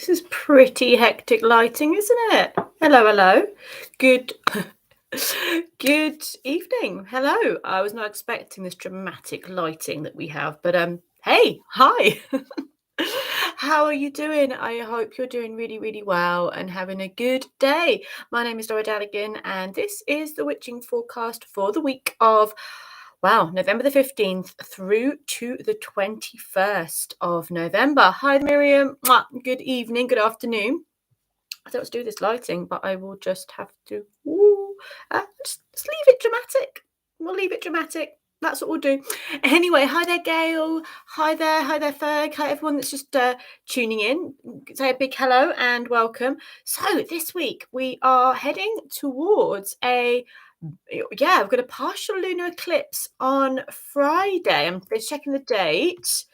This is pretty hectic lighting, isn't it? Hello, hello. Good good evening. Hello. I was not expecting this dramatic lighting that we have, but hey, hi. How are you doing? I hope you're doing really, really well and having a good day. My name is Laura Dadigan, and this is the witching forecast for the week of November the 15th through to the 21st of November. Hi, Miriam. Good evening, good afternoon. I don't want to do this lighting, but I will just have to just leave it dramatic. We'll leave it dramatic. That's what we'll do. Anyway, hi there, Gail. Hi there, Ferg. Hi, everyone that's just tuning in. Say a big hello and welcome. So this week we are heading towards we've got a partial lunar eclipse on Friday. I'm just checking the date.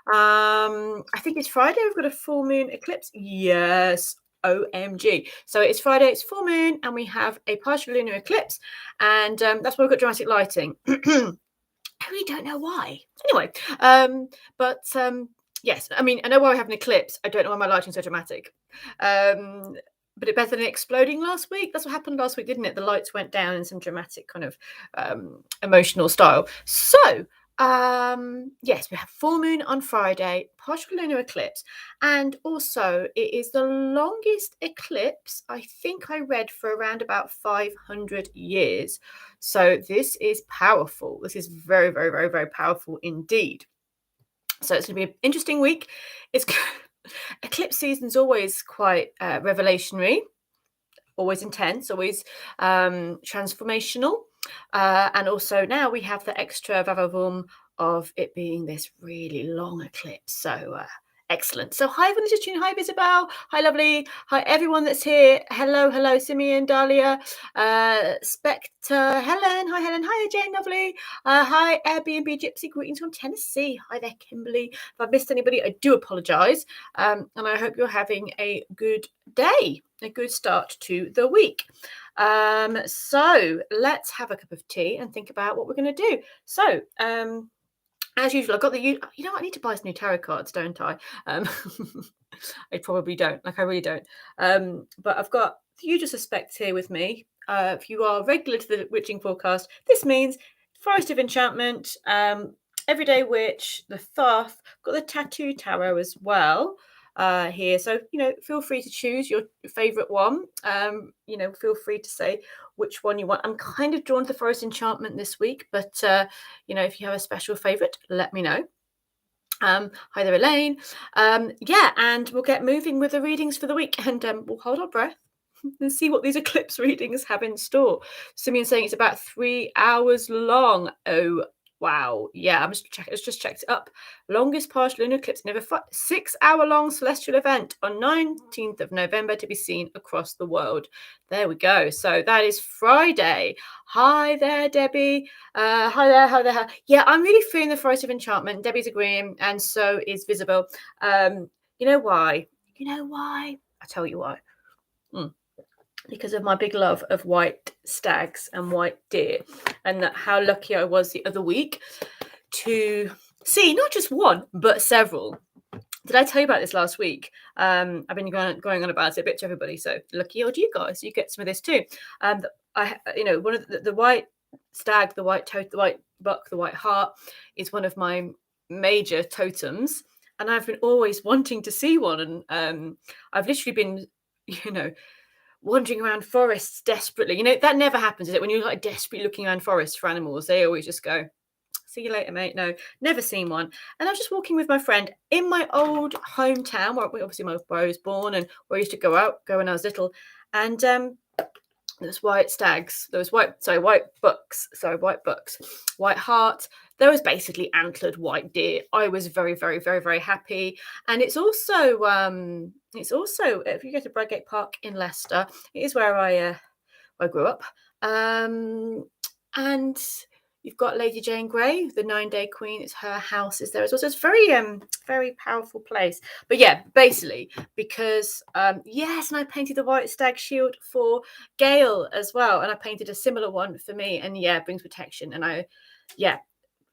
I think it's Friday. We've got a full moon eclipse. Yes. OMG. So it's Friday, it's full moon, and we have a partial lunar eclipse. And that's why we've got dramatic lighting. I really don't know why. Anyway, yes, I mean, I know why we have an eclipse. I don't know why my lighting's so dramatic. But it better than exploding last week. That's what happened last week, didn't it? The lights went down in some dramatic kind of emotional style. So, yes, we have full moon on Friday, partial lunar eclipse, and also it is the longest eclipse I think I read for around about 500 years. So this is powerful. This is very, very, very, very powerful indeed. So it's going to be an interesting week. It's eclipse season's always quite revelationary, always intense, always transformational. And also now we have the extra vavavoom of it being this really long eclipse. So excellent. So hi, everyone just tuning. Hi, Isabel. Hi, lovely. Hi, everyone that's here. Hello, hello, Simeon, Dahlia, Spectre, Helen. Hi, Helen. Hi, Jane, lovely. Hi, Airbnb Gypsy. Greetings from Tennessee. Hi there, Kimberly. If I've missed anybody, I do apologise. And I hope you're having a good day, a good start to the week. So let's have a cup of tea and think about what we're going to do. So, as usual, I've got I need to buy some new tarot cards, don't I? I probably don't. I really don't. But I've got the usual suspects here with me. If you are regular to the witching forecast, this means Forest of Enchantment, Everyday Witch, the Thoth, got the Tattoo Tarot as well here. So, feel free to choose your favourite one. Feel free to say which one you want. I'm kind of drawn to the Forest Enchantment this week, but, if you have a special favourite, let me know. Hi there, Elaine. And we'll get moving with the readings for the week, and we'll hold our breath and see what these eclipse readings have in store. Simeon saying it's about 3 hours long. Oh, wow. Yeah, I just checked it up. Longest partial lunar eclipse never 6-hour-long celestial event on 19th of November to be seen across the world. There we go. So that is Friday. Hi there, Debbie. Hi there. Yeah, I'm really feeling the Forest of Enchantment. Debbie's agreeing, and so is Visible. You know why? I'll tell you why. Because of my big love of white stags and white deer, and how lucky I was the other week to see not just one but several. Did I tell you about this last week? I've been going on about it a bit to everybody, so lucky old you guys, you get some of this too. One of the white stag, the white toad, the white buck, the white hart is one of my major totems, and I've been always wanting to see one, and I've literally been, wandering around forests desperately. That never happens, is it? When you're like desperately looking around forests for animals, they always just go, see you later, mate. No, never seen one. And I was just walking with my friend in my old hometown, where I was born and where I used to go when I was little. And there's white stags, white bucks, white hart. There was basically antlered white deer. I was very, very, very, very happy. And it's also if you go to Bradgate Park in Leicester, it is where I grew up. And you've got Lady Jane Grey, the 9-day queen. It's her house is there as well. So it's very, very powerful place. But yeah, basically because yes, and I painted the white stag shield for Gail as well, and I painted a similar one for me. And yeah, it brings protection. And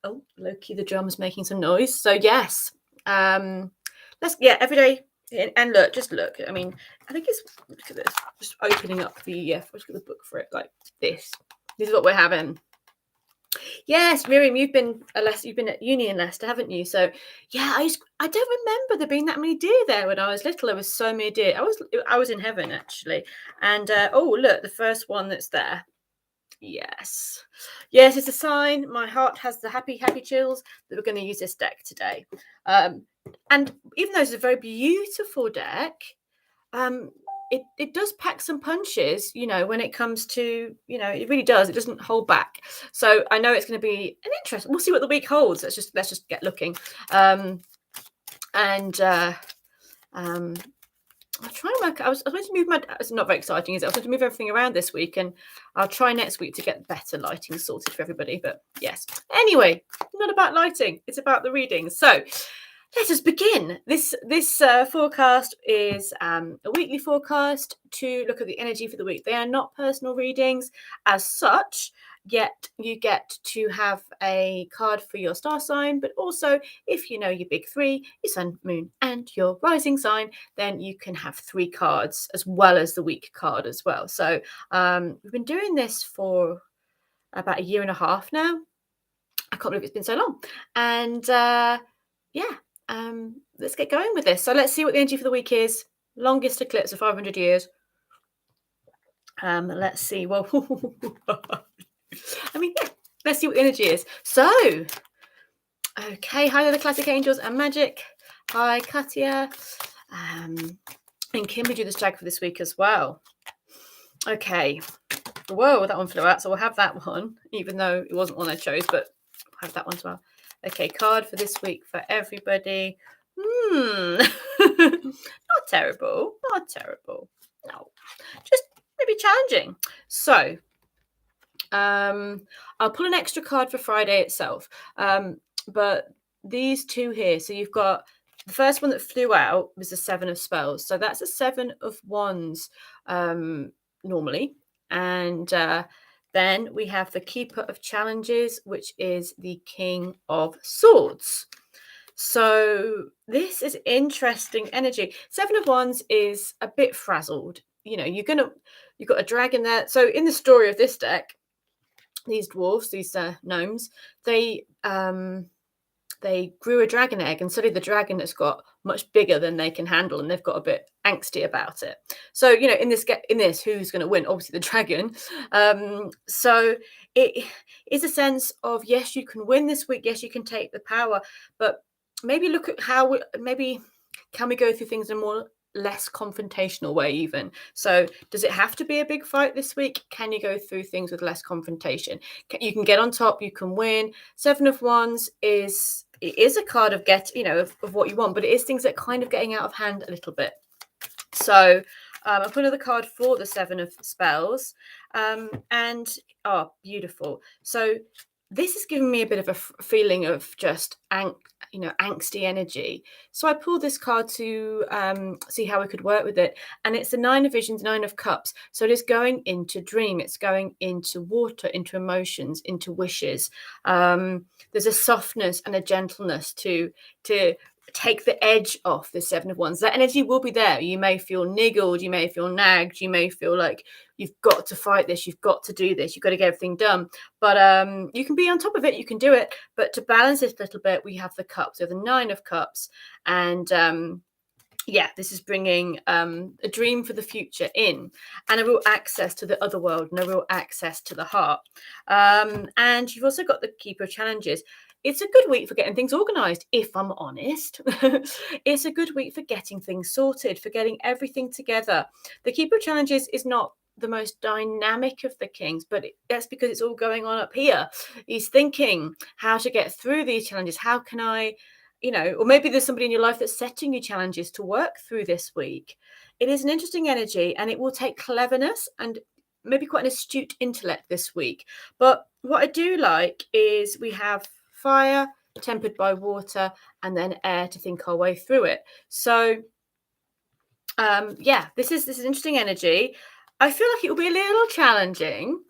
oh, Loki, the drum's making some noise. So yes, everyday And look, just look. I mean, I think it's, look at this. Just opening up the let's get the book for it like this. This is what we're having. Yes, Miriam, you've been at uni in Leicester, haven't you? So yeah, I don't remember there being that many deer there when I was little. There was so many deer. I was in heaven actually. And oh look, the first one that's there. Yes, it's a sign. My heart has the happy chills that we're going to use this deck today. And even though it's a very beautiful deck, it does pack some punches, when it comes to, it really does. It doesn't hold back. So I know it's going to be an interest. We'll see what the week holds. Let's just get looking. I'll try and work. I was going to move it's not very exciting, is it? I was going to move everything around this week, and I'll try next week to get better lighting sorted for everybody. But yes. Anyway, not about lighting. It's about the reading. So let us begin. This forecast is a weekly forecast to look at the energy for the week. They are not personal readings as such, yet you get to have a card for your star sign, but also if you know your big three, your sun, moon, and your rising sign, then you can have 3 cards as well as the week card as well. So we've been doing this for about 1.5 years now. I can't believe it's been so long. And let's get going with this. So let's see what the energy for the week is. Longest eclipse of 500 years. Let's see. Well, I mean, yeah, let's see what the energy is. So, okay. Hi there, the classic angels and magic. Hi, Katya. And Kimberly do this tag for this week as well. Okay. Whoa, that one flew out. So we'll have that one, even though it wasn't one I chose, but we'll have that one as well. Okay, card for this week for everybody. Not terrible. No, just maybe challenging. So I'll pull an extra card for Friday itself. But these 2 here, so you've got the first one that flew out was the 7 of Spells. So that's a 7 of Wands normally. And then we have the Keeper of Challenges, which is the King of Swords. So this is interesting energy. 7 of Wands is a bit frazzled. You've got a dragon there. So in the story of this deck, these dwarves, these gnomes, they grew a dragon egg, and suddenly the dragon has got much bigger than they can handle, and they've got a bit angsty about it. So in this, who's going to win? Obviously the dragon. So it is a sense of, yes, you can win this week. Yes, you can take the power, but maybe look at how maybe can we go through things in a more less confrontational way even. So does it have to be a big fight this week? Can you go through things with less confrontation? You can get on top, you can win. 7 of Wands is a card of of what you want, but it is things that kind of getting out of hand a little bit. So I'll put another card for the 7 of Spells. And beautiful. So this is giving me a bit of a feeling of just angsty energy. So I pulled this card to see how we could work with it, and it's the 9 of Visions, 9 of Cups. So it is going into dream, it's going into water, into emotions, into wishes. There's a softness and a gentleness to take the edge off the 7 of Wands. That energy will be there. You may feel niggled, you may feel nagged, you may feel like you've got to fight this, you've got to do this, you've got to get everything done. But you can be on top of it, you can do it. But to balance it a little bit, we have the Cups, so the 9 of Cups. And this is bringing a dream for the future in, and a real access to the other world, and a real access to the heart. And you've also got the Keeper of Challenges. It's a good week for getting things organized, if I'm honest. It's a good week for getting things sorted, for getting everything together. The Keeper of Challenges is not the most dynamic of the kings, but that's because it's all going on up here. He's thinking how to get through these challenges. How can I, or maybe there's somebody in your life that's setting you challenges to work through this week. It is an interesting energy, and it will take cleverness and maybe quite an astute intellect this week. But what I do like is we have fire tempered by water, and then air to think our way through it. So this is interesting energy. I feel like it will be a little challenging,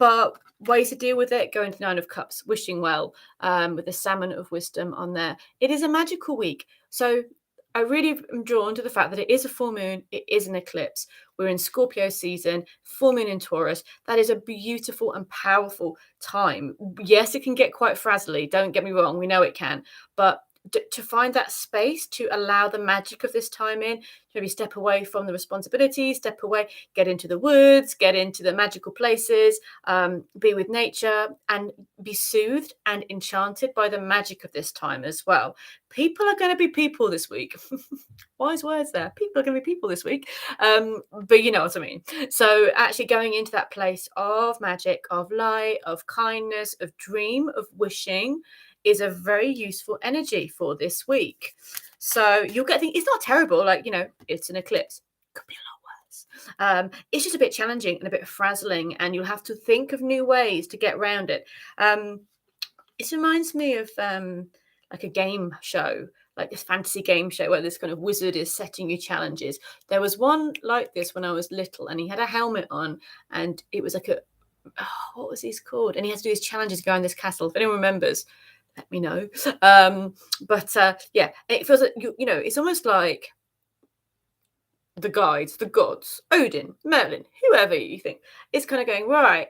but ways to deal with it, go into 9 of Cups, wishing well, with the Salmon of Wisdom on there. It is a magical week. So I really am drawn to the fact that it is a full moon, it is an eclipse. We're in Scorpio season, full moon in Taurus. That is a beautiful and powerful time. Yes, it can get quite frazzly, don't get me wrong, we know it can, but to find that space to allow the magic of this time in, maybe step away from the responsibilities, step away, get into the woods, get into the magical places, be with nature, and be soothed and enchanted by the magic of this time as well. People are going to be people this week. Wise words there. People are going to be people this week. But you know what I mean. So actually going into that place of magic, of light, of kindness, of dream, of wishing is a very useful energy for this week. So you'll get it's not terrible, like, you know, it's an eclipse. Could be a lot worse. It's just a bit challenging and a bit frazzling, and you'll have to think of new ways to get around it. It reminds me of like a game show, like this fantasy game show where this kind of wizard is setting you challenges. There was one like this when I was little, and he had a helmet on, and it was like what was his called? And he had to do his challenges going this castle. If anyone remembers, let me know. Yeah, it feels like you know, it's almost like the guides, the gods, Odin, Merlin, whoever you think, it's kind of going, right,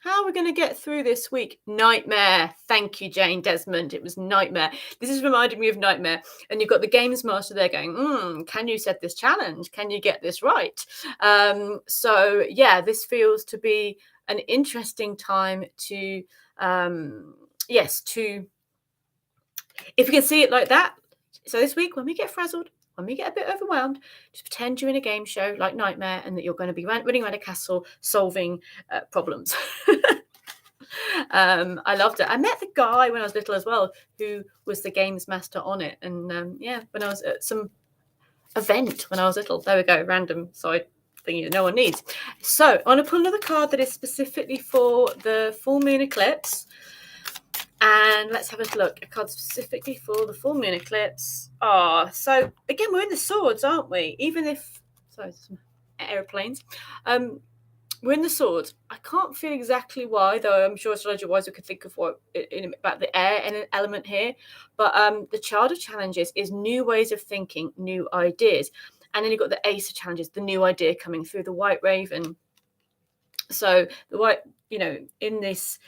how are we going to get through this week? Nightmare. Thank you, Jane Desmond. It was nightmare. This has reminded me of nightmare. And you've got the games master there going, can you set this challenge? Can you get this right? So yeah, this feels to be an interesting time to, if you can see it like that. So this week, when we get frazzled, when we get a bit overwhelmed, just pretend you're in a game show like Nightmare and that you're going to be running around a castle solving problems. I loved it. I met the guy when I was little as well, who was the games master on it. And when I was at some event when I was little, there we go, random side thing that no one needs. So I want to pull another card that is specifically for the full moon eclipse. And let's have a look. A card specifically for the full moon eclipse. So again, we're in the swords, aren't we? Even if, sorry, some aeroplanes. We're in the swords. I can't feel exactly why, though I'm sure astrology-wise we could think of what about the air element here. But the child of challenges is new ways of thinking, new ideas. And then you've got the ace of challenges, the new idea coming through, the white raven. So the white, in this,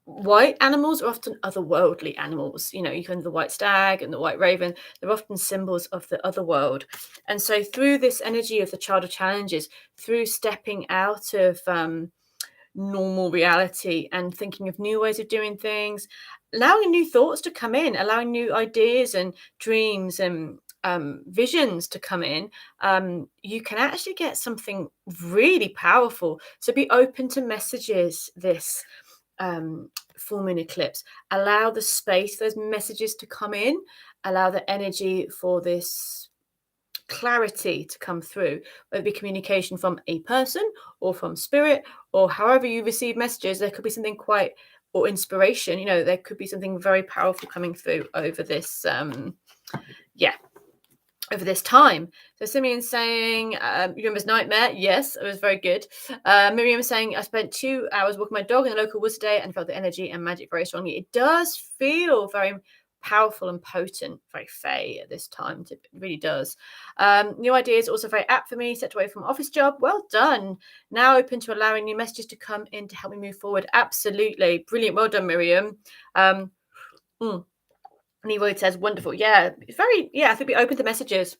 white animals are often otherworldly animals. You can the white stag and the white raven, they're often symbols of the other world. And so through this energy of the child of challenges, through stepping out of normal reality and thinking of new ways of doing things, allowing new thoughts to come in, allowing new ideas and dreams and visions to come in, you can actually get something really powerful. So be open to messages this full moon eclipse. Allow the space, those messages to come in, allow the energy for this clarity to come through, whether it be communication from a person or from spirit, or however you receive messages. There could be something or inspiration, there could be something very powerful coming through over this over this time. So Simeon's saying, you remember Nightmare? Yes, it was very good. Miriam is saying, I spent 2 hours walking my dog in the local woods today and felt the energy and magic very strongly. It does feel very powerful and potent, very fey at this time. It really does. New ideas also very apt for me. Stepped away from office job. Well done. Now open to allowing new messages to come in to help me move forward. Absolutely. Brilliant. Well done, Miriam. Nevoid says, wonderful. Yeah, it's very, I think be open to messages.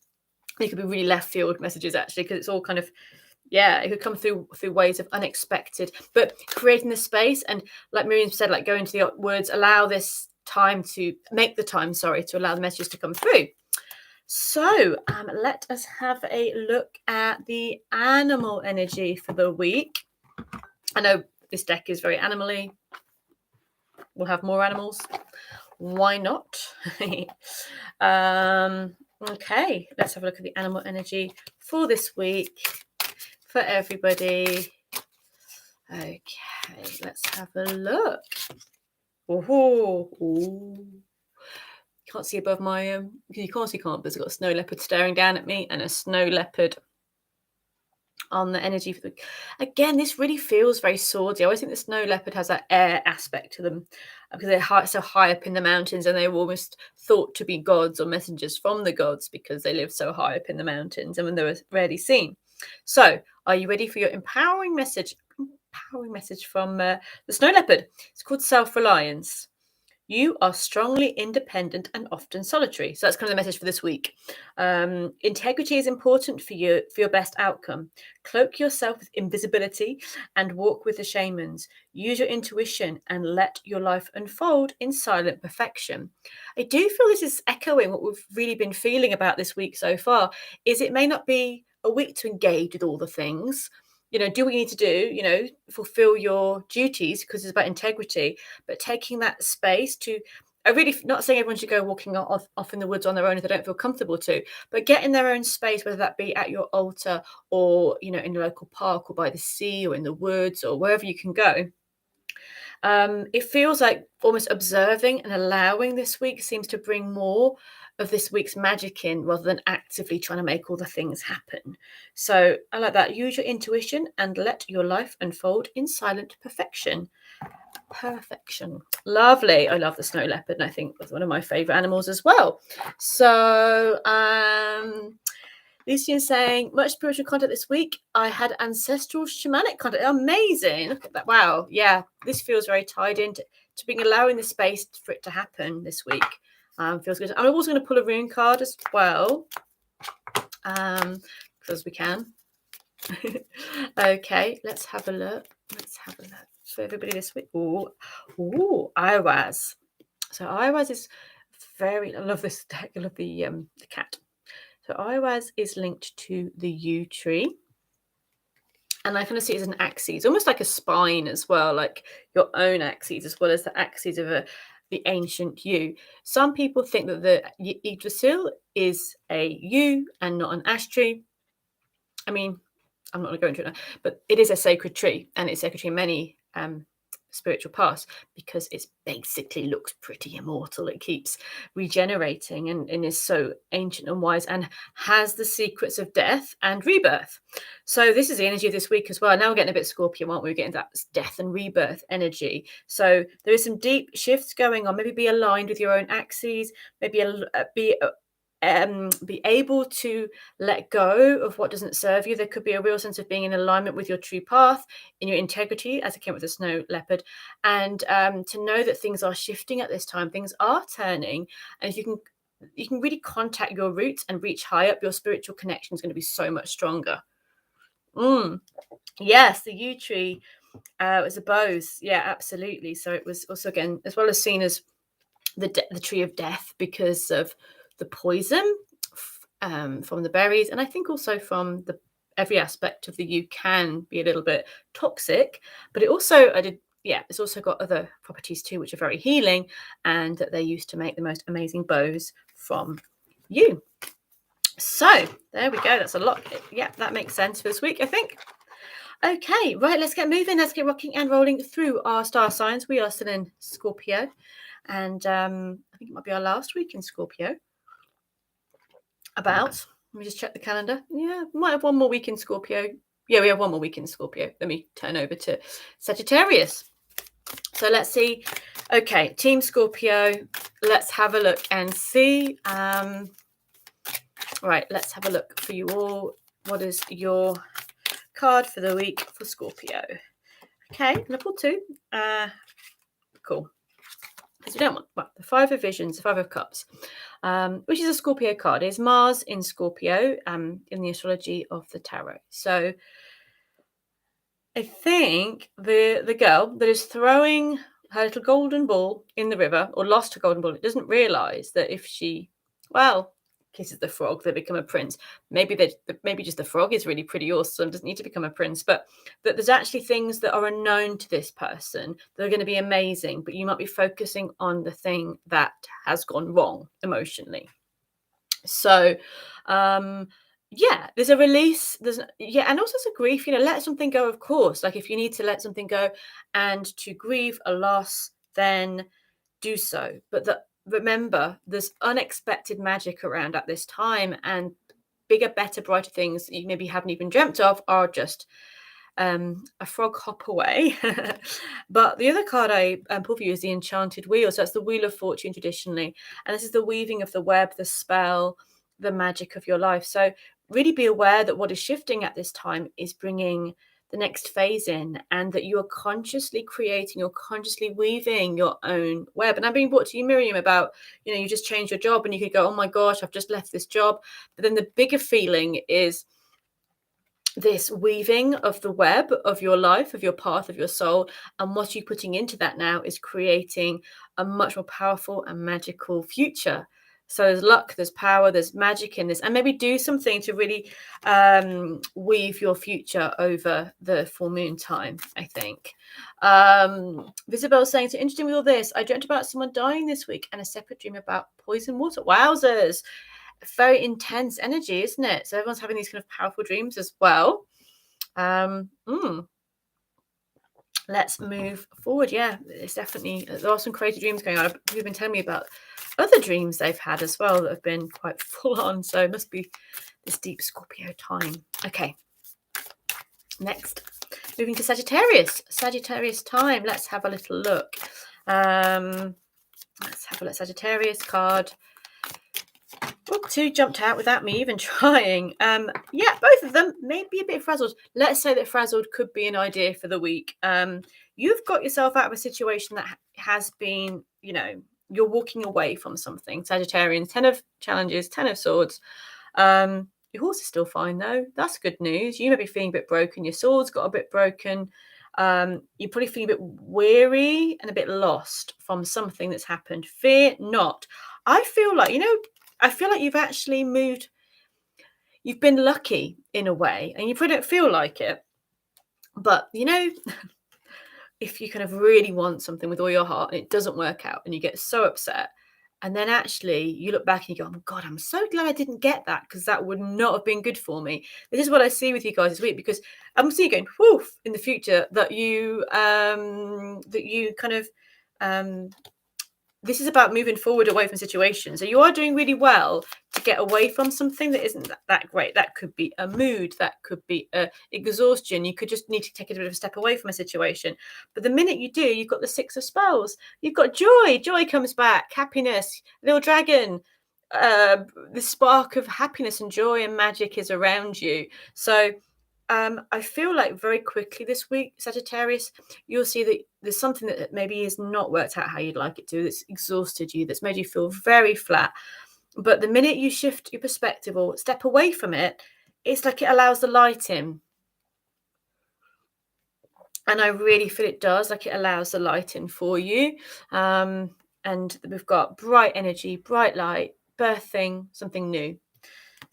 They could be really left field messages, actually, because it's all kind of, it could come through ways of unexpected, but creating the space. And like Miriam said, like go into the words, allow this time to make the time, to allow the messages to come through. So let us have a look at the animal energy for the week. I know this deck is very animal-y. We'll have more animals. Why not? Okay, let's have a look at the animal energy for this week for everybody. Okay, let's have a look. Ooh. Can't see above my you can't, but I've got a snow leopard staring down at me and a snow leopard on the energy for the again, this really feels very swordy. I always think the snow leopard has that air aspect to them because they're so high up in the mountains, and they were almost thought to be gods or messengers from the gods because they live so high up in the mountains and when they were rarely seen. So, are you ready for your empowering message? Empowering message from the snow leopard. It's called self-reliance. You are strongly independent and often solitary. So that's kind of the message for this week. Integrity is important for you for your best outcome. Cloak yourself with invisibility and walk with the shamans. Use your intuition and let your life unfold in silent perfection. I do feel this is echoing what we've really been feeling about this week so far. Is it may not be a week to engage with all the things. Do what you need to do, fulfill your duties because it's about integrity, but taking that space to, I really, not saying everyone should go walking off in the woods on their own if they don't feel comfortable to, but get in their own space, whether that be at your altar or, in the local park or by the sea or in the woods or wherever you can go. It feels like almost observing and allowing this week seems to bring more of this week's magic in rather than actively trying to make all the things happen. So I like that. Use your intuition and let your life unfold in silent perfection. Perfection. Lovely. I love the snow leopard, and I think it's one of my favorite animals as well. So Lucian's saying, much spiritual content this week. I had ancestral shamanic content. Amazing. Look at that. Wow. Yeah, this feels very tied into being allowing the space for it to happen this week. Feels good. I'm also going to pull a rune card as well, because we can. Okay, let's have a look. For everybody this week. Ooh, Iwas. So Iwas is I love this deck. I love the cat. So Iwas is linked to the yew tree. And I kind of see it as an axis, almost like a spine as well, like your own axis, as well as the axis of the ancient yew. Some people think that the Yggdrasil is a yew and not an ash tree. I mean, I'm not going to go into it now, but it is a sacred tree, and it's a sacred tree in many spiritual paths because it basically looks pretty immortal. It keeps regenerating and is so ancient and wise and has the secrets of death and rebirth. So this is the energy of this week as well. Now we're getting a bit Scorpio, aren't we? We're getting that death and rebirth energy. So there is some deep shifts going on. Maybe be aligned with your own axes. Maybe be able to let go of what doesn't serve you. There could be a real sense of being in alignment with your true path, in your integrity, as it came with the snow leopard, and to know that things are shifting at this time, things are turning, and if you can really contact your roots and reach high up, your spiritual connection is going to be so much stronger. Yes, the yew tree was a boughs. Yeah, absolutely. So it was also, again, as well as seen as the tree of death because of the poison from the berries, and I think also from every aspect of the yew can be a little bit toxic, but it's also got other properties too, which are very healing, and that they used to make the most amazing bows from yew. So there we go. That's a lot. Yeah, that makes sense for this week, I think. Okay, right, let's get moving. Let's get rocking and rolling through our star signs. We are still in Scorpio, and I think it might be our last week in Scorpio. Let me just check the calendar. Yeah, we might have one more week in Scorpio. Yeah, we have one more week in Scorpio. Let me turn over to Sagittarius. So let's see. Okay, Team Scorpio. Let's have a look and see. Right, let's have a look for you all. What is your card for the week for Scorpio? Okay, I'm gonna pull two. Cool. Because we don't want the Five of Visions, the Five of Cups, which is a Scorpio card. It's Mars in Scorpio in the astrology of the tarot. So I think the girl that is throwing her little golden ball in the river, or lost her golden ball, doesn't realise that if she, kisses the frog, they become a prince. Maybe just the frog is really pretty awesome, doesn't need to become a prince, but that there's actually things that are unknown to this person that are going to be amazing, but you might be focusing on the thing that has gone wrong emotionally. So there's a release, and also there's a grief, let something go, of course. Like if you need to let something go and to grieve a loss, then do so. But remember, there's unexpected magic around at this time, and bigger, better, brighter things that you maybe haven't even dreamt of are just a frog hop away. But the other card I pull for you is the Enchanted Wheel. So that's the Wheel of Fortune traditionally. And this is the weaving of the web, the spell, the magic of your life. So really be aware that what is shifting at this time is bringing the next phase in, and that you are consciously creating, you're consciously weaving your own web. And I'm being brought to you, Miriam, about, you just changed your job and you could go, oh my gosh, I've just left this job. But then the bigger feeling is this weaving of the web of your life, of your path, of your soul. And what you're putting into that now is creating a much more powerful and magical future. So there's luck, there's power, there's magic in this, and maybe do something to really weave your future over the full moon time, I think. Visibel's saying, so interesting with all this, I dreamt about someone dying this week and a separate dream about poison water. Wowzers. Very intense energy, isn't it? So everyone's having these kind of powerful dreams as well. Let's move forward. Yeah, it's definitely, there are some crazy dreams going on. People have been telling me about other dreams they've had as well that have been quite full on. So it must be this deep Scorpio time. Okay. Next, moving to Sagittarius. Sagittarius time. Let's have a little look. Let's have a look. Sagittarius card. Oh, two jumped out without me even trying. Yeah, both of them may be a bit frazzled. Let's say that frazzled could be an idea for the week. You've got yourself out of a situation that has been, you're walking away from something. Sagittarians, 10 of challenges, 10 of swords. Your horse is still fine though. That's good news. You may be feeling a bit broken. Your sword's got a bit broken. You're probably feeling a bit weary and a bit lost from something that's happened. Fear not. I feel like, you've actually moved. You've been lucky in a way, and you probably don't feel like it. But, if you kind of really want something with all your heart and it doesn't work out and you get so upset, and then actually you look back and you go, oh my God, I'm so glad I didn't get that, because that would not have been good for me. This is what I see with you guys this week, because I'm seeing you going, woof, in the future that you kind of, this is about moving forward away from situations. So you are doing really well to get away from something that isn't that great. That could be a mood. That could be exhaustion. You could just need to take a bit of a step away from a situation. But the minute you do, you've got the Six of Spells. You've got joy. Joy comes back. Happiness. Little dragon. The spark of happiness and joy and magic is around you. So I feel like very quickly this week, Sagittarius, you'll see that there's something that maybe has not worked out how you'd like it to, that's exhausted you, that's made you feel very flat. But the minute you shift your perspective or step away from it, it's like it allows the light in. And I really feel it does, like it allows the light in for you. And we've got bright energy, bright light, birthing something new.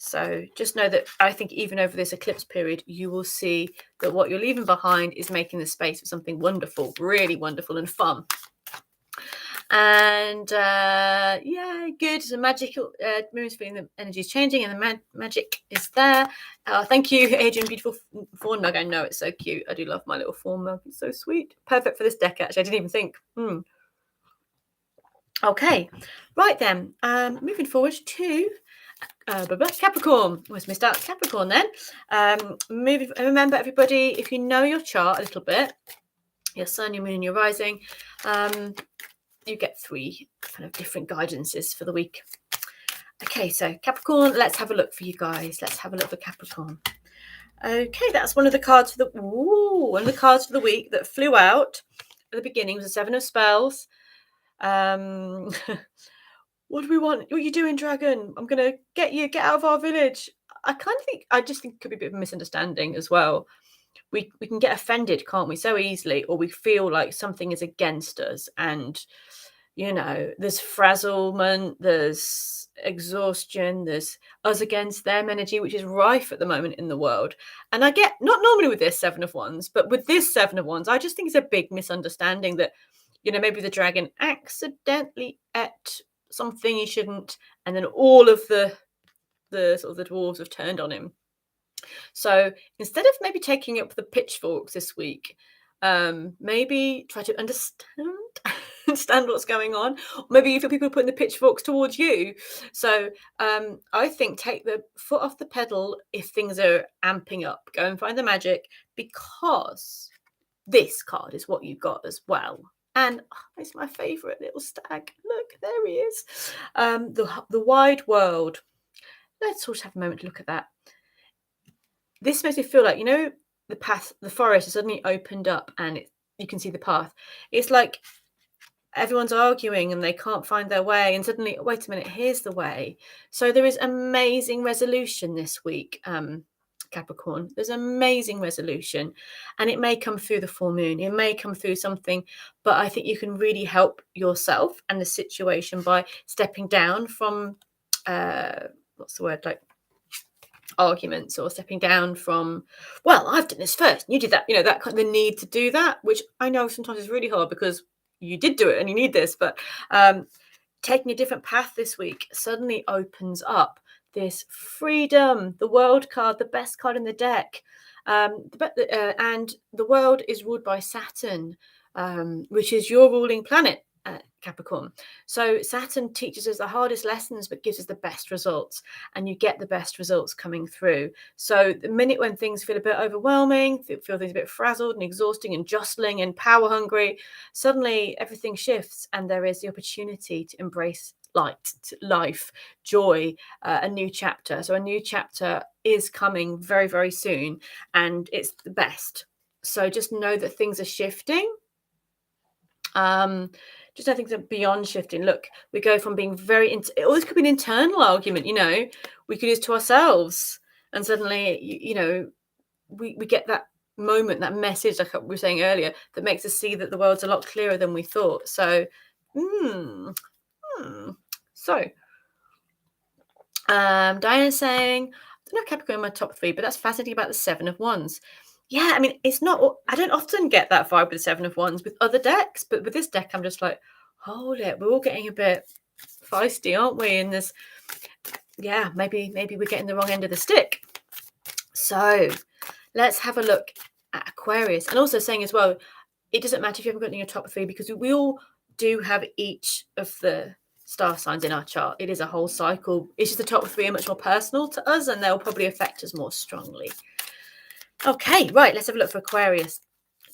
So just know that I think even over this eclipse period, you will see that what you're leaving behind is making the space for something wonderful, really wonderful and fun. And yeah, good. So magical moon's feeling the energy is changing and the magic is there. Thank you, Adrian. Beautiful fawn mug. I know it's so cute. I do love my little fawn mug. It's so sweet. Perfect for this deck, actually. I didn't even think. Okay, right then. Moving forward to Capricorn. Almost missed out Capricorn then. Remember, everybody, if you know your chart a little bit, your sun, your moon, and your rising, you get 3 kind of different guidances for the week. Okay, so Capricorn, let's have a look for you guys. Let's have a look for Capricorn. Okay, that's one of the cards for the week that flew out at the beginning. Was a 7 of Spells. What do we want? What are you doing, dragon? I'm going to get out of our village. I just think it could be a bit of a misunderstanding as well. We can get offended, can't we, so easily, or we feel like something is against us. And, there's frazzlement, there's exhaustion, there's us against them energy, which is rife at the moment in the world. And I get, not normally with this 7 of Wands, but with this 7 of Wands, I just think it's a big misunderstanding that, maybe the dragon accidentally ate something he shouldn't, and then all of the sort of the dwarves have turned on him. So instead of maybe taking up the pitchforks this week, maybe try to understand understand what's going on. Maybe you feel people putting the pitchforks towards you. So I think take the foot off the pedal if things are amping up. Go and find the magic, because this card is what you've got as well. And it's my favourite little stag. Look, there he is. The wide world. Let's sort of have a moment to look at that. This makes me feel like, the path, the forest has suddenly opened up and you can see the path. It's like everyone's arguing and they can't find their way, and suddenly, wait a minute, here's the way. So there is amazing resolution this week, Capricorn. There's amazing resolution, and it may come through the full moon, it may come through something, but I think you can really help yourself and the situation by stepping down from what's the word, like arguments, or stepping down from, well, I've done this first, you did that, that kind of the need to do that, which I know sometimes is really hard because you did do it and you need this, but taking a different path this week suddenly opens up this freedom. The world card, the best card in the deck, and the world is ruled by Saturn, which is your ruling planet, Capricorn. So Saturn teaches us the hardest lessons but gives us the best results, and you get the best results coming through. So the minute when things feel a bit overwhelming, feel things a bit frazzled and exhausting and jostling and power hungry, suddenly everything shifts and there is the opportunity to embrace light, life, joy, a new chapter. So a new chapter is coming very, very soon, and it's the best. So just know that things are shifting. Just I think that beyond shifting, look, we go from being very, it always could be an internal argument, we could use to ourselves, and suddenly, we get that moment, that message, like we were saying earlier, that makes us see that the world's a lot clearer than we thought. So, Diana's saying, I don't know Capricorn in my top 3, but that's fascinating about the 7 of Wands. Yeah, I mean, it's not, I don't often get that vibe with the 7 of Wands with other decks, but with this deck, I'm just like, hold it, we're all getting a bit feisty, aren't we? And there's, yeah, maybe we're getting the wrong end of the stick. So let's have a look at Aquarius. And also saying as well, it doesn't matter if you haven't got in your top 3, because we all do have each of the star signs in our chart. It is a whole cycle. It's just the top 3 are much more personal to us, and they'll probably affect us more strongly. Okay, right, let's have a look for Aquarius.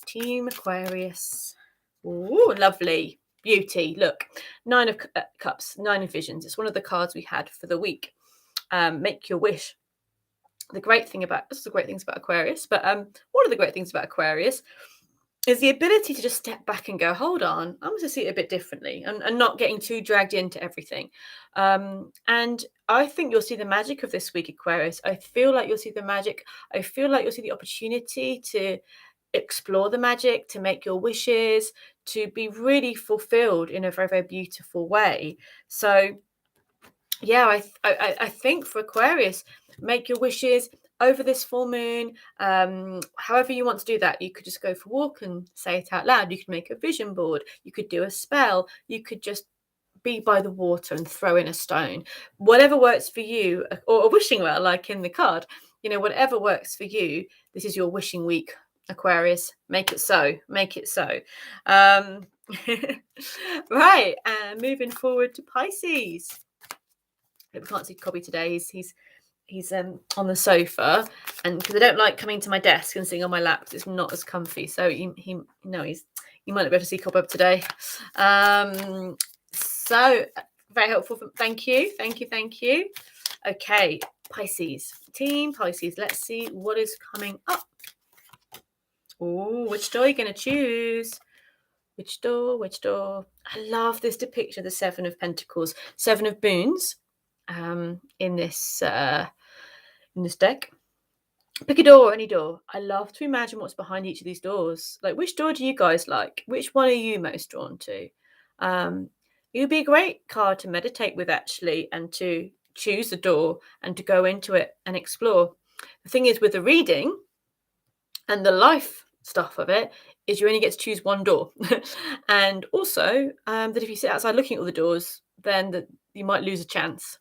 Team Aquarius. Ooh, lovely. Beauty. Look, 9 of Cups, 9 of Visions. It's one of the cards we had for the week. Make your wish. This is the great things about Aquarius, but one of the great things about Aquarius is the ability to just step back and go, hold on, I'm going to see it a bit differently, and not getting too dragged into everything. And I think you'll see the magic of this week, Aquarius. I feel like you'll see the magic. I feel like you'll see the opportunity to explore the magic, to make your wishes, to be really fulfilled in a very, very beautiful way. So yeah, I think for Aquarius, make your wishes over this full moon. However you want to do that, you could just go for a walk and say it out loud. You could make a vision board. You could do a spell. You could just be by the water and throw in a stone. Whatever works for you, or a wishing well, like in the card. Whatever works for you. This is your wishing week, Aquarius. Make it so. Make it so. Right, and moving forward to Pisces. We can't see Cobby today. He's on the sofa, and because I don't like coming to my desk and sitting on my lap because it's not as comfy. So you might not be able to see Cobweb today. So very helpful. Thank you. Okay, Pisces, team Pisces. Let's see what is coming up. Oh, which door are you going to choose? Which door? I love this depiction of the 7 of Pentacles, 7 of Boons. In this deck, pick a door, any door. I love to imagine what's behind each of these doors. Like, which door do you guys like? Which one are you most drawn to? It would be a great card to meditate with, actually, and to choose a door and to go into it and explore. The thing is with the reading and the life stuff of it is you only get to choose one door. And also that if you sit outside looking at all the doors, then you might lose a chance.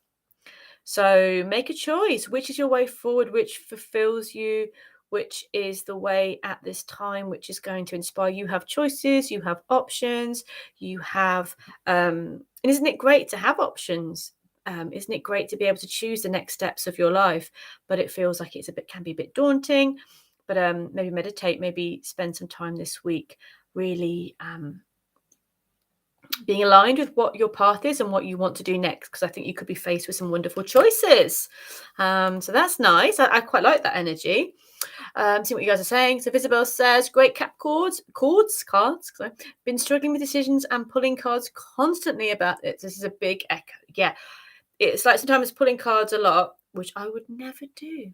So make a choice. Which is your way forward? Which fulfills you? which is the way at this time, which is going to inspire you. Have choices, you have options, you have, and isn't it great to have options? Isn't it great to be able to choose the next steps of your life? But it feels like can be a bit daunting. But maybe meditate, maybe spend some time this week really being aligned with what your path is and what you want to do next, because I think you could be faced with some wonderful choices. So that's nice. I quite like that energy. See what you guys are saying. So Isabel says, great cards. So, been struggling with decisions and pulling cards constantly about it. This is a big echo. Yeah, it's like sometimes pulling cards a lot, which I would never do.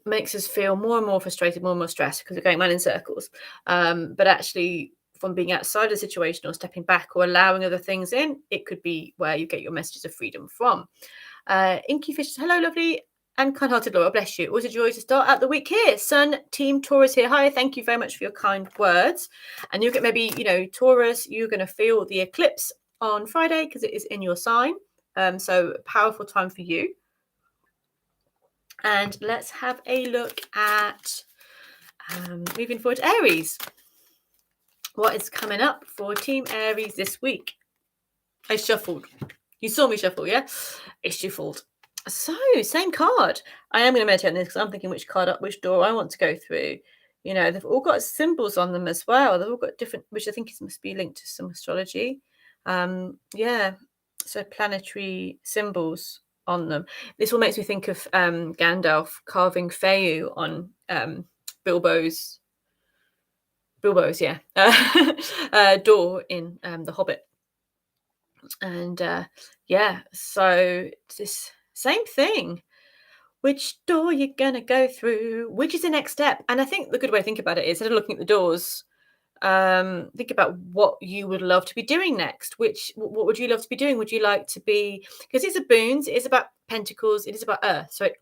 Makes us feel more and more frustrated, more and more stressed, because we're going around in circles. But actually, from being outside of the situation or stepping back or allowing other things in, it could be where you get your messages of freedom from. Inky Fish, hello, lovely and kind-hearted Laura, bless you. Always a joy to start out the week here. Sun, Team Taurus here. Hi, thank you very much for your kind words. And you'll get maybe, Taurus, you're going to feel the eclipse on Friday because it is in your sign. So powerful time for you. And let's have a look at moving forward to Aries. What is coming up for Team Aries this week? I shuffled. You saw me shuffle, yeah? It's shuffled. So, same card. I am going to meditate on this because I'm thinking which door I want to go through. They've all got symbols on them as well. They've all got different, which I think must be linked to some astrology. Yeah, so planetary symbols on them. This all makes me think of Gandalf carving Feyú on Bilbo's door in The Hobbit. And so this same thing. Which door you're gonna go through? Which is the next step? And I think the good way to think about it is, instead of looking at the doors, think about what you would love to be doing next. What would you love to be doing? Would you like to be, because it's a boons, it is about pentacles, it is about earth, so it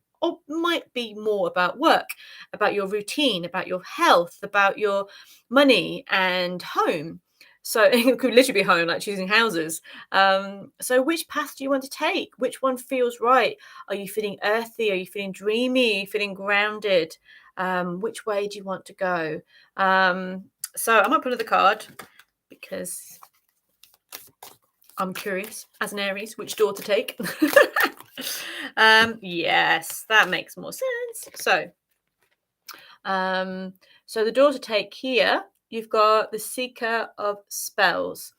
might be more about work, about your routine, about your health, about your money and home. So it could literally be home, like choosing houses. So which path do you want to take? Which one feels right? Are you feeling earthy? Are you feeling dreamy? Are you feeling grounded? Which way do you want to go? So I might put another card because I'm curious, as an Aries, which door to take. Yes, that makes more sense. So the door to take here, you've got the Seeker of Spells.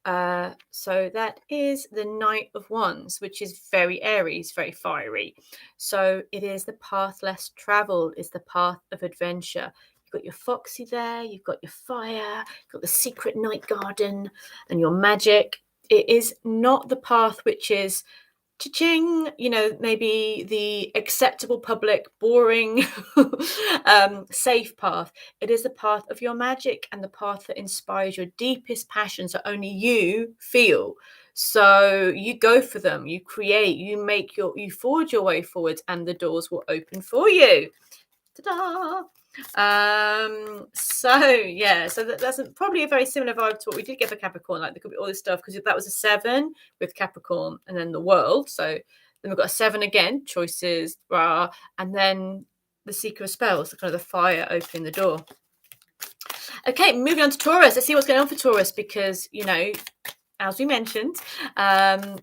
So that is the Knight of Wands, which is very Aries, very fiery. So it is the path less traveled, is the path of adventure. You've got your foxy there, you've got your fire, you've got the secret night garden and your magic. It is not the path which is cha-ching, maybe the acceptable, public, boring, safe path. It is the path of your magic and the path that inspires your deepest passions that only you feel. So you go for them, you create, you forge your way forward, and the doors will open for you. Ta-da! So that's probably a very similar vibe to what we did get for Capricorn. Like there could be all this stuff, because that was a 7 with Capricorn and then the world. So then we've got a 7 again, choices, and then the Seeker of Spells, the kind of the fire opening the door. Okay, moving on to Taurus. Let's see what's going on for Taurus, because as we mentioned,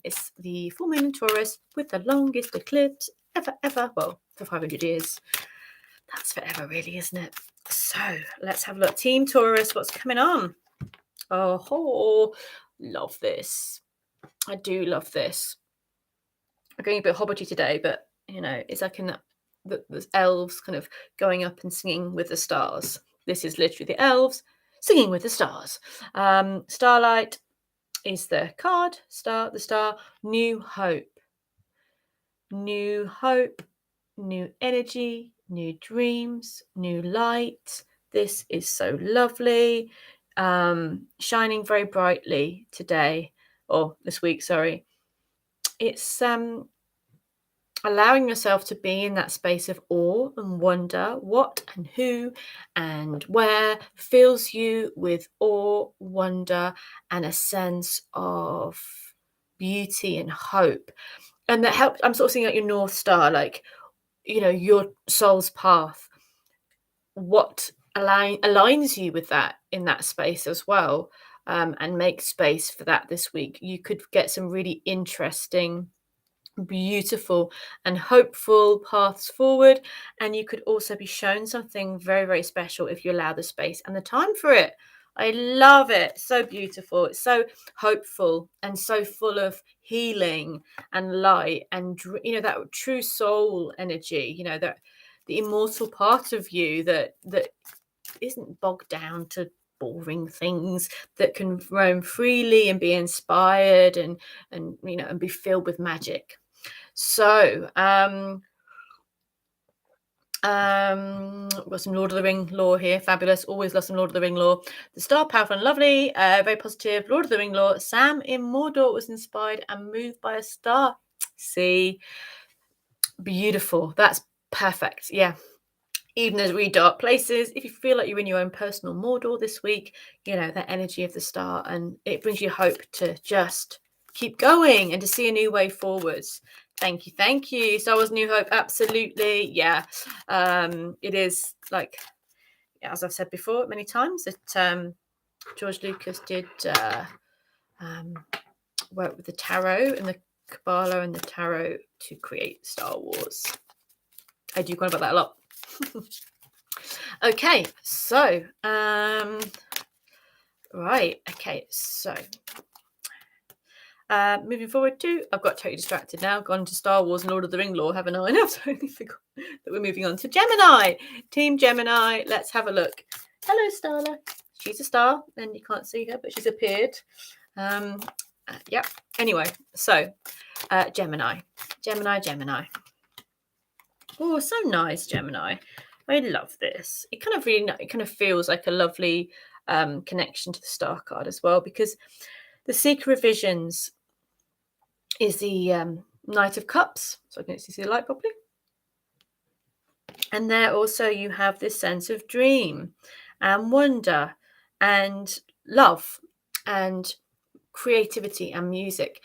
it's the full moon in Taurus with the longest eclipse ever. Well, for 500 years. That's forever, really, isn't it? So let's have a look. Team Taurus, what's coming on? Oh, love this. I do love this. I'm going a bit hobbity today, but it's like the elves kind of going up and singing with the stars. This is literally the elves singing with the stars. Starlight is the card. The star. New hope. New hope. New energy. New dreams, new light. This is so lovely. Shining very brightly today, or this week, sorry. It's allowing yourself to be in that space of awe and wonder. What and who and where fills you with awe, wonder, and a sense of beauty and hope. And that helps. I'm sort of seeing like your North Star, like your soul's path, what aligns you with that in that space as well, and make space for that this week. You could get some really interesting, beautiful and hopeful paths forward, and you could also be shown something very, very special if you allow the space and the time for it. I love it. So beautiful. It's so hopeful and so full of healing and light and that true soul energy, that the immortal part of you that isn't bogged down to boring things, that can roam freely and be inspired and be filled with magic. So we've got some Lord of the Ring lore here. Fabulous. Always love some Lord of the Ring lore. The star, powerful and lovely, very positive. Lord of the Ring lore. Sam in Mordor was inspired and moved by a star. See, beautiful. That's perfect. Yeah. Even those really dark places, if you feel like you're in your own personal Mordor this week, that energy of the star, and it brings you hope to just keep going and to see a new way forwards. Thank you. Star Wars New Hope, absolutely. Yeah. It is like, as I've said before many times, that George Lucas did work with the tarot and the Kabbalah and the tarot to create Star Wars. I do kind of about that a lot. Okay, so right, okay, so moving forward to, I've got totally distracted now, gone to Star Wars and Lord of the Ring lore, haven't I? And I've totally forgot that we're moving on to Gemini. Team Gemini, let's have a look. Hello, Starla. She's a star, and you can't see her, but she's appeared. Yeah, anyway, so Gemini. Oh, so nice, Gemini. I love this. It kind of feels like a lovely connection to the star card as well, because the Seeker of Visions is the Knight of Cups. So I can see the light properly. And there also you have this sense of dream and wonder and love and creativity and music.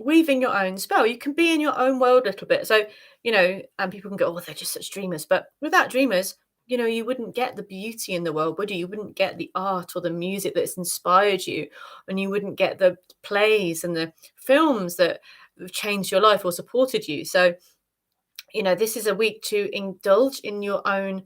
Weaving your own spell. You can be in your own world a little bit. So, and people can go, oh, they're just such dreamers. But without dreamers, you wouldn't get the beauty in the world, would you? You wouldn't get the art or the music that's inspired you. And you wouldn't get the plays and the films that have changed your life or supported you. So, this is a week to indulge in your own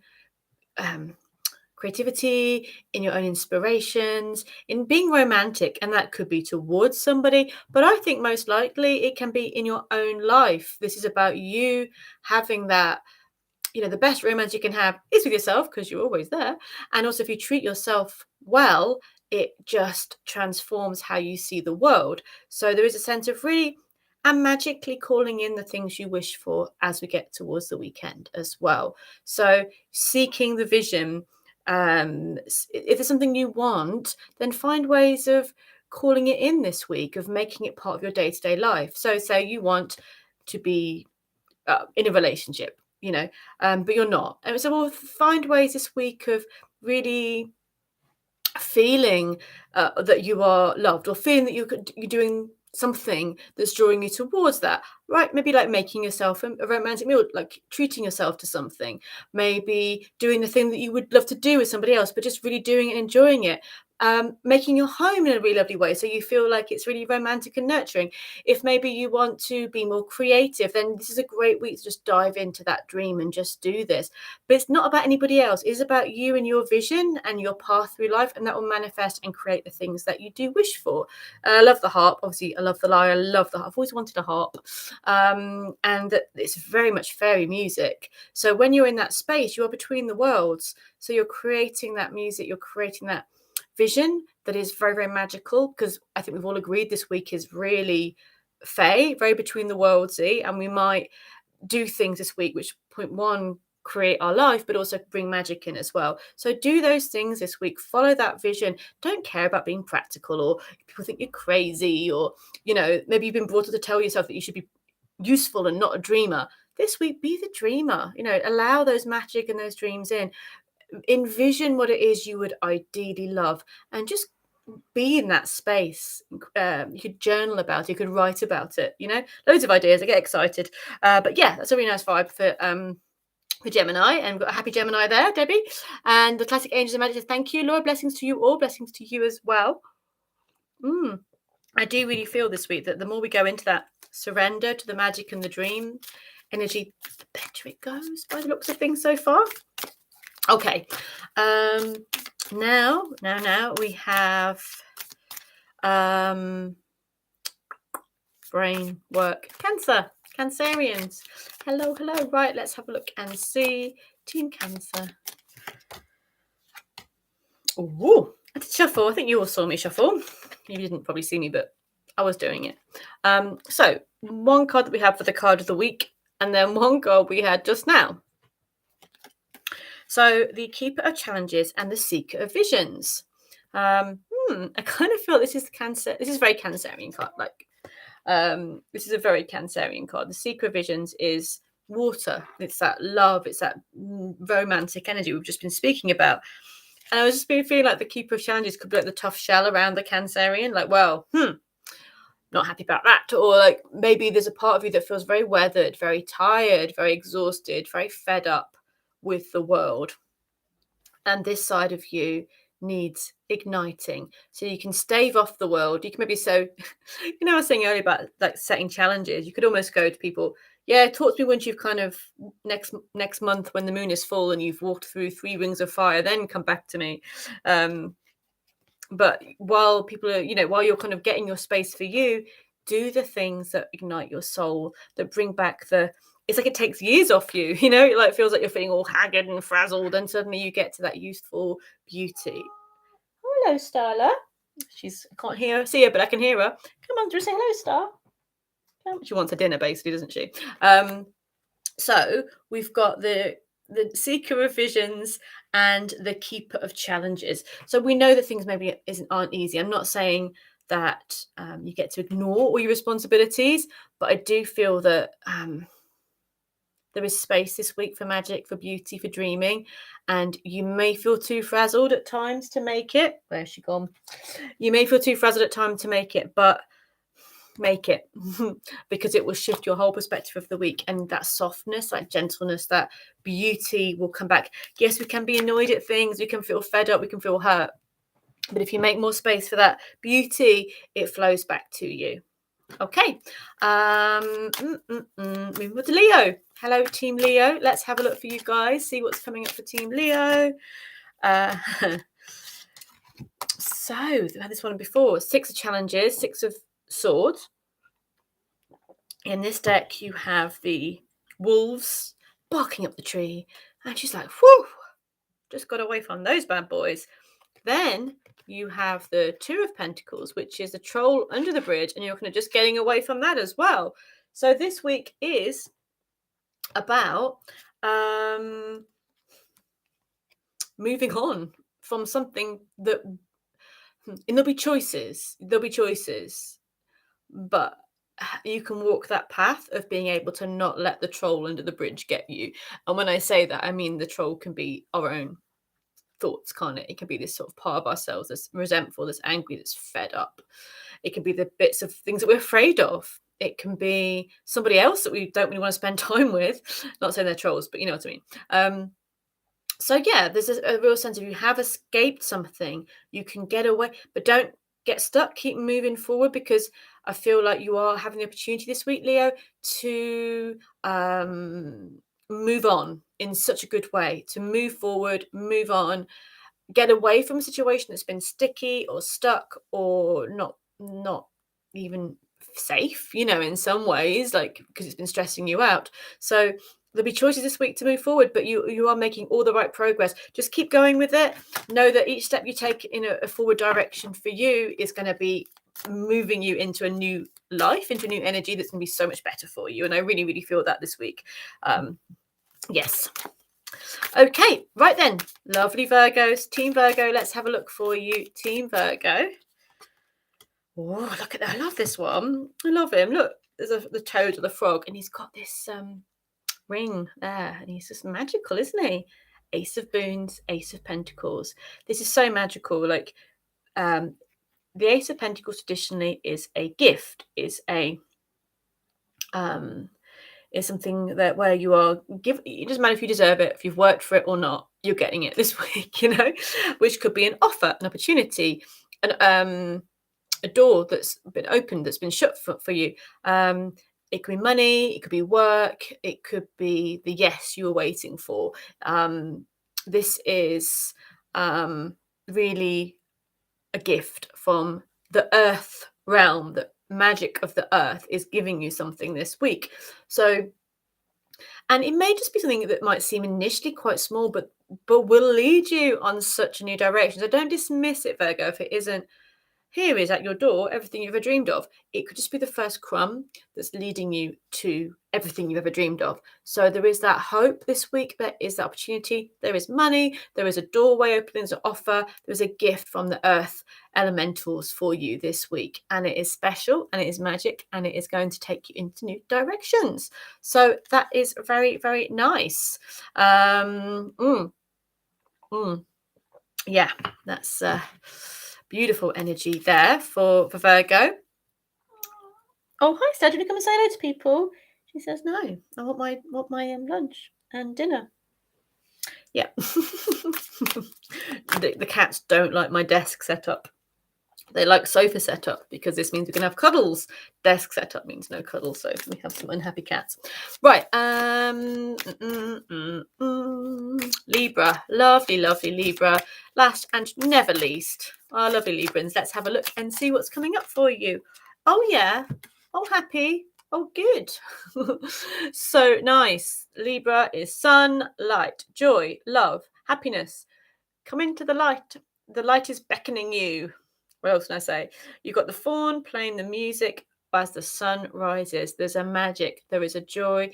creativity, in your own inspirations, in being romantic, and that could be towards somebody, but I think most likely it can be in your own life. This is about you having that, the best romance you can have is with yourself, because you're always there, and also if you treat yourself well, it just transforms how you see the world. So there is a sense of really and magically calling in the things you wish for as we get towards the weekend as well. So seeking the vision. If there's something you want, then find ways of calling it in this week, of making it part of your day-to-day life. So say you want to be in a relationship, but you're not. And so we'll find ways this week of really feeling that you are loved, or feeling that you're doing something that's drawing you towards that, right? Maybe like making yourself a romantic meal, like treating yourself to something, maybe doing the thing that you would love to do with somebody else, but just really doing it and enjoying it. Making your home in a really lovely way, so you feel like it's really romantic and nurturing. If maybe you want to be more creative, then this is a great week to just dive into that dream and just do this. But it's not about anybody else. It's about you and your vision and your path through life, and that will manifest and create the things that you do wish for. I love the harp. Obviously, I love the lyre. I love the harp. I've always wanted a harp. And it's very much fairy music. So when you're in that space, you are between the worlds. So you're creating that music. You're creating that vision that is very, very magical, because I think we've all agreed this week is really fae, very between the worldsy, and we might do things this week which, point one, create our life, but also bring magic in as well. So do those things this week. Follow that vision. Don't care about being practical, or people think you're crazy, or maybe you've been brought up to tell yourself that you should be useful and not a dreamer. This week, be the dreamer. Allow those magic and those dreams in. Envision what it is you would ideally love, and just be in that space. You could journal about it, you could write about it, loads of ideas. I get excited. But yeah, that's a really nice vibe for Gemini, and we've got a happy Gemini there, Debbie. And the classic angels and magic says, thank you, Laura. Blessings to you all. Blessings to you as well. I do really feel this week that the more we go into that surrender to the magic and the dream energy, the better it goes by the looks of things so far. Okay. Now we have brain work. Cancerians. Hello. Right, let's have a look and see. Team Cancer. Oh, I did shuffle. I think you all saw me shuffle. You didn't probably see me, but I was doing it. So one card that we have for the card of the week, and then one card we had just now. So the Keeper of Challenges and the Seeker of Visions. I kind of feel this is Cancer. This is a very Cancerian card. This is a very Cancerian card. The Seeker of Visions is water. It's that love. It's that romantic energy we've just been speaking about. And I was just feeling like the Keeper of Challenges could be like the tough shell around the Cancerian. Not happy about that. Or like maybe there's a part of you that feels very weathered, very tired, very exhausted, very fed up with the world. And this side of you needs igniting. So you can stave off the world. You can maybe I was saying earlier about like setting challenges. You could almost go to people, talk to me once you've kind of next month when the moon is full and you've walked through 3 rings of fire, then come back to me. But while people are, while you're kind of getting your space for you, do the things that ignite your soul, that bring back it's like it takes years off you, it like feels like you're feeling all haggard and frazzled, and suddenly you get to that youthful beauty. Hello, Starla. I can't see her, but I can hear her. Come on, just say hello, Star. She wants a dinner, basically, doesn't she? So we've got the Seeker of Visions and the Keeper of Challenges. So we know that things maybe aren't easy. I'm not saying that you get to ignore all your responsibilities, but I do feel that there is space this week for magic, for beauty, for dreaming, and you may feel too frazzled at times to make it. Where's she gone? You may feel too frazzled at times to make it, but make it because it will shift your whole perspective of the week, and that softness, that gentleness, that beauty will come back. Yes, we can be annoyed at things, we can feel fed up, we can feel hurt, but if you make more space for that beauty, it flows back to you. Okay. Moving on to Leo. Hello, Team Leo. Let's have a look for you guys, see what's coming up for Team Leo. So we've had this one before. 6 of Challenges, 6 of Swords. In this deck, you have the wolves barking up the tree, and she's like, whew, just got away from those bad boys. Then you have the 2 of Pentacles, which is the troll under the bridge, and you're kind of just getting away from that as well. So this week is about moving on from something that, and there'll be choices, but you can walk that path of being able to not let the troll under the bridge get you. And when I say that, I mean the troll can be our own thoughts, can't it? It can be this sort of part of ourselves that's resentful, that's angry, that's fed up. It can be the bits of things that we're afraid of. It can be somebody else that we don't really want to spend time with. Not saying they're trolls, but you know what I mean. So yeah, there's a real sense of you have escaped something, you can get away, but don't get stuck. Keep moving forward, because I feel like you are having the opportunity this week, Leo, to move on in such a good way, to move forward, move on, get away from a situation that's been sticky or stuck or not even safe, in some ways, like because it's been stressing you out. So there'll be choices this week to move forward, but you are making all the right progress. Just keep going with it. Know that each step you take in a forward direction for you is going to be moving you into a new life, into a new energy that's going to be so much better for you. And I really, really feel that this week. Yes. Okay, right then. Lovely Virgos. Team Virgo, let's have a look for you. Team Virgo. Oh, look at that. I love this one. I love him. Look, there's the toad or the frog, and he's got this ring there, and he's just magical, isn't he? Ace of Boons, Ace of Pentacles. This is so magical. Like the Ace of Pentacles traditionally is a gift, is something that where you are give. It doesn't matter if you deserve it, if you've worked for it or not, you're getting it this week, which could be an offer, an opportunity, a door that's been opened, that's been shut for you. It could be money, it could be work, it could be the yes you were waiting for. This is really a gift from the earth realm. The magic of the earth is giving you something this week. So, and it may just be something that might seem initially quite small, but will lead you on such a new direction. So don't dismiss it, Virgo, if it isn't. Here is at your door everything you've ever dreamed of. It could just be the first crumb that's leading you to everything you've ever dreamed of. So there is that hope this week. There is that opportunity. There is money. There is a doorway opening, there's an offer. There's a gift from the earth elementals for you this week. And it is special and it is magic and it is going to take you into new directions. So that is very, very nice. Yeah, that's... beautiful energy there for Virgo. Oh, hi, Stad. Do you want to come and say hello to people? She says no. I want my lunch and dinner. Yeah. The cats don't like my desk setup. They like sofa setup because this means we can have cuddles. Desk setup means no cuddles, so we have some unhappy cats. Right. Libra. Lovely, lovely Libra. Last and never least, our lovely Librans. Let's have a look and see what's coming up for you. Oh, yeah. Oh, happy. Oh, good. So nice. Libra is sun, light, joy, love, happiness. Come into the light. The light is beckoning you. What else can I say? You've got the fawn playing the music as the sun rises. There's a magic. There is a joy.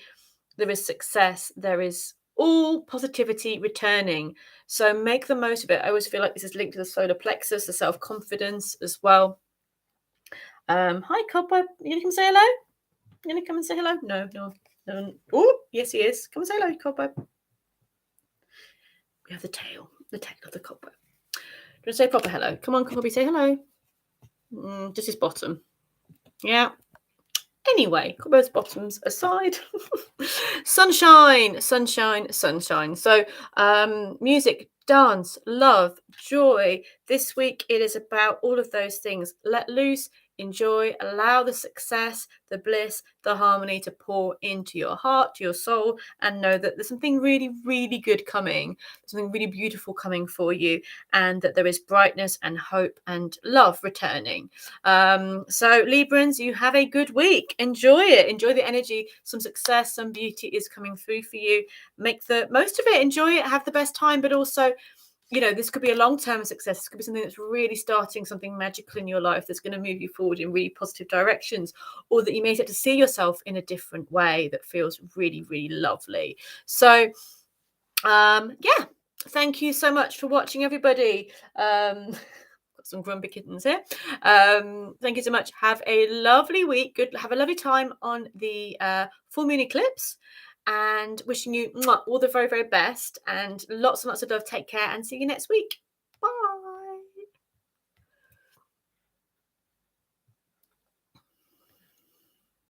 There is success. There is all positivity returning. So make the most of it. I always feel like this is linked to the solar plexus, the self-confidence as well. Hi, Cobweb. You gonna come say hello? You gonna come and say hello? No. Oh, yes, he is. Come and say hello, Cobweb. We have the tail of the cobweb. Do you want to say proper hello? Come on, Cobby, say hello. Just his bottom. Yeah. Anyway, Cobweb's bottoms aside. Sunshine. So music, dance, love, joy. This week it is about all of those things. Let loose, enjoy, allow the success, the bliss, the harmony to pour into your heart, to your soul, and know that there's something really, really good coming, something really beautiful coming for you, and that there is brightness and hope and love returning. So Librans, you have a good week. Enjoy it. Enjoy the energy. Some success, some beauty is coming through for you. Make the most of it. Enjoy it. Have the best time, but also, this could be a long-term success. This could be something that's really starting something magical in your life that's going to move you forward in really positive directions, or that you may get to see yourself in a different way that feels really, really lovely. So, yeah, thank you so much for watching, everybody. Got some grumpy kittens here. Thank you so much. Have a lovely week. Have a lovely time on the full moon eclipse. And wishing you all the very, very best and lots of love. Take care and see you next week.